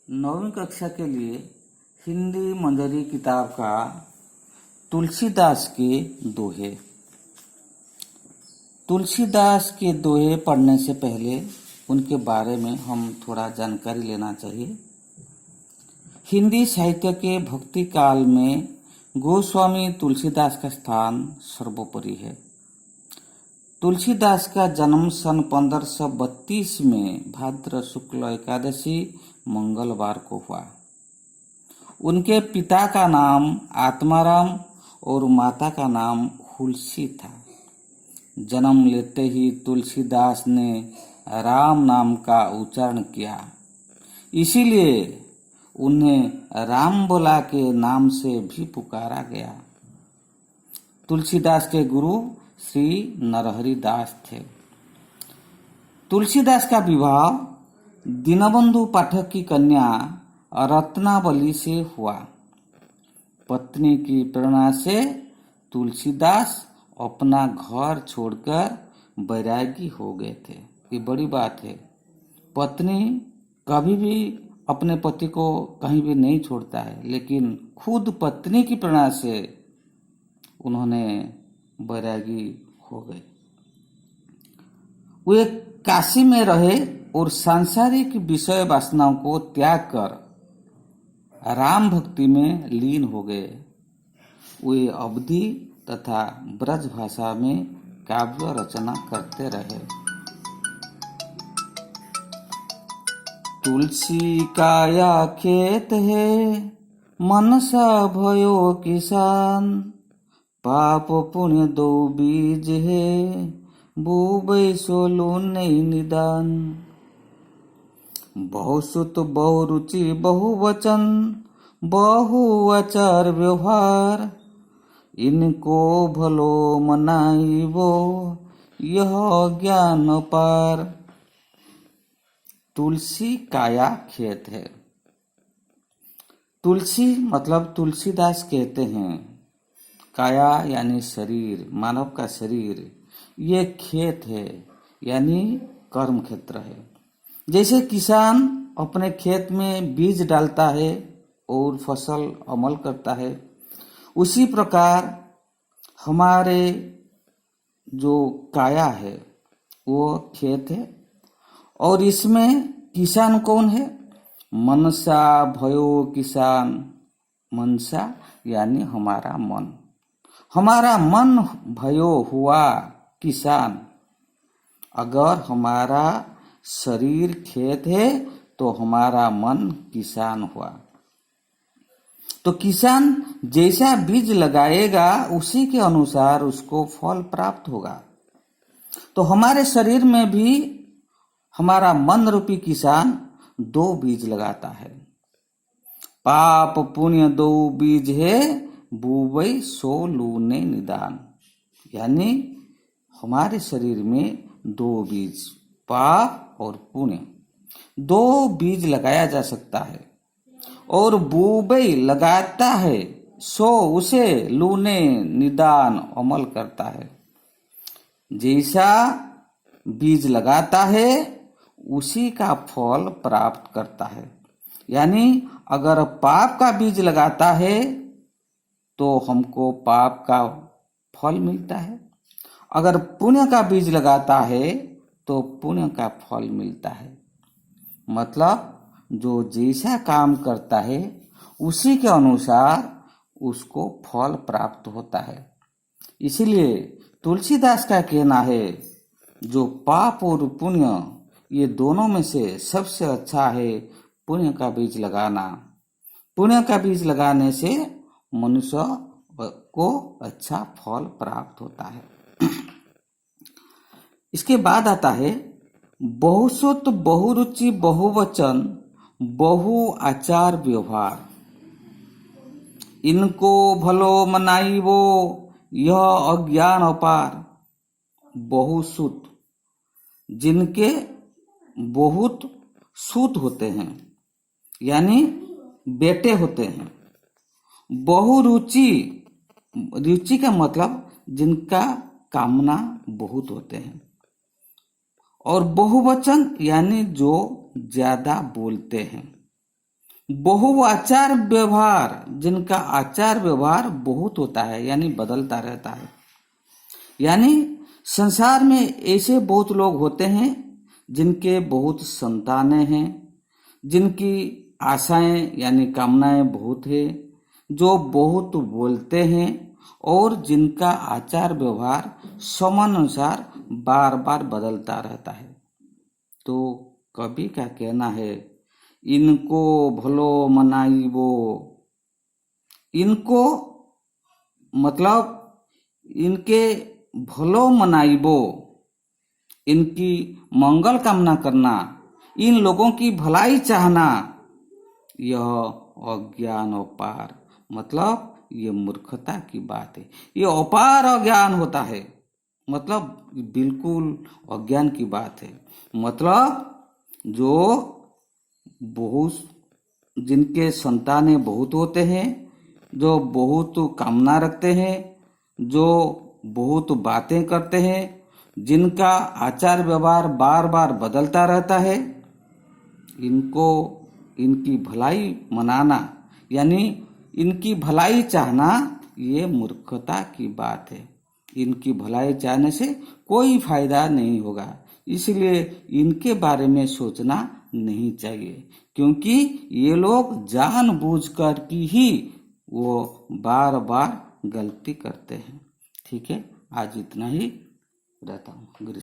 9वीं कक्षा के लिए हिंदी मंजरी किताब का तुलसीदास के दोहे। तुलसीदास के दोहे पढ़ने से पहले उनके बारे में हम थोड़ा जानकारी लेना चाहिए। हिंदी साहित्य के भक्ति काल में गोस्वामी तुलसीदास का स्थान सर्वोपरि है। तुलसीदास का जन्म सन 1532 में भाद्र शुक्ल एकादशी मंगलवार को हुआ। उनके पिता का नाम आत्माराम और माता का नाम हुलसी था। जन्म लेते ही तुलसीदास ने राम नाम का उच्चारण किया, इसीलिए उन्हें राम बोला के नाम से भी पुकारा गया। तुलसीदास के गुरु श्री नरहरि दास थे। तुलसीदास का विवाह दीनबंधु पाठक की कन्या रत्नावली से हुआ। पत्नी की प्रेरणा से तुलसीदास अपना घर छोड़कर बैरागी हो गए थे। ये बड़ी बात है। पत्नी कभी भी अपने पति को कहीं भी नहीं छोड़ता है, लेकिन खुद पत्नी की प्रेरणा से उन्होंने बैरागी हो गए। वे काशी में रहे और सांसारिक विषय वासनाओं को त्याग कर राम भक्ति में लीन हो गए। वे अवधी तथा ब्रज भाषा में काव्य रचना करते रहे। तुलसी काया खेत है, मनसा भयो किसान, पाप पुण्य दो बीज है, बूबै सोलू नहीं निदान। बहुसुत बहुरुचि बहुवचन, बहु आचार व्यवहार, इनको भलो मनाइबो यह ज्ञान पार। तुलसी काया खेत है। तुलसी मतलब तुलसीदास कहते हैं, काया यानी शरीर, मानव का शरीर, ये खेत है यानी कर्म क्षेत्र है। जैसे किसान अपने खेत में बीज डालता है और फसल अमल करता है, उसी प्रकार हमारे जो काया है वो खेत है। और इसमें किसान कौन है? मनसा भयो किसान। मनसा यानी हमारा मन। हमारा मन भयो हुआ किसान। अगर हमारा शरीर खेत है तो हमारा मन किसान हुआ। तो किसान जैसा बीज लगाएगा उसी के अनुसार उसको फल प्राप्त होगा। तो हमारे शरीर में भी हमारा मन रूपी किसान दो बीज लगाता है। पाप पुण्य दो बीज है, बूबै सो लूने निदान। यानी हमारे शरीर में दो बीज, पाप और पुण्य, दो बीज लगाया जा सकता है। और बूबै लगाता है, सो उसे लूने निदान अमल करता है। जैसा बीज लगाता है उसी का फल प्राप्त करता है। यानी अगर पाप का बीज लगाता है तो हमको पाप का फल मिलता है। अगर पुण्य का बीज लगाता है तो पुण्य का फल मिलता है। मतलब जो जैसा काम करता है उसी के अनुसार उसको फल प्राप्त होता है। इसीलिए तुलसीदास का कहना है, जो पाप और पुण्य ये दोनों में से सबसे अच्छा है पुण्य का बीज लगाना। पुण्य का बीज लगाने से मनुष्य को अच्छा फल प्राप्त होता है। इसके बाद आता है बहुसुत बहुरुचि बहुवचन बहु आचार व्यवहार, इनको भलो मनाइबो यह अज्ञान अपार। बहुसुत जिनके बहुत सूत होते हैं यानी बेटे होते हैं। बहुरुचि, रुचि का मतलब जिनका कामना बहुत होते हैं। और बहुवचन यानी जो ज्यादा बोलते हैं। बहुआचार व्यवहार, जिनका आचार व्यवहार बहुत होता है यानी बदलता रहता है। यानी संसार में ऐसे बहुत लोग होते हैं जिनके बहुत संतानें हैं, जिनकी आशाएं यानी कामनाएं बहुत है, जो बहुत बोलते हैं और जिनका आचार व्यवहार समानुसार बार बार बदलता रहता है। तो कवि का कहना है, इनको भलो मनाइबो। इनको मतलब इनके भलो मनाइबो, इनकी मंगल कामना करना, इन लोगों की भलाई चाहना, यह अज्ञान अपार, मतलब ये मूर्खता की बात है। ये अपार अज्ञान होता है, मतलब बिल्कुल अज्ञान की बात है। मतलब जो बहुत, जिनके संतानें बहुत होते हैं, जो बहुत कामना रखते हैं, जो बहुत बातें करते हैं, जिनका आचार व्यवहार बार बार बदलता रहता है, इनको इनकी भलाई मनाना यानी इनकी भलाई चाहना, ये मूर्खता की बात है। इनकी भलाई चाहने से कोई फायदा नहीं होगा, इसलिए इनके बारे में सोचना नहीं चाहिए, क्योंकि ये लोग जानबूझकर की ही वो बार बार गलती करते हैं। ठीक है, आज इतना ही रहता हूँ।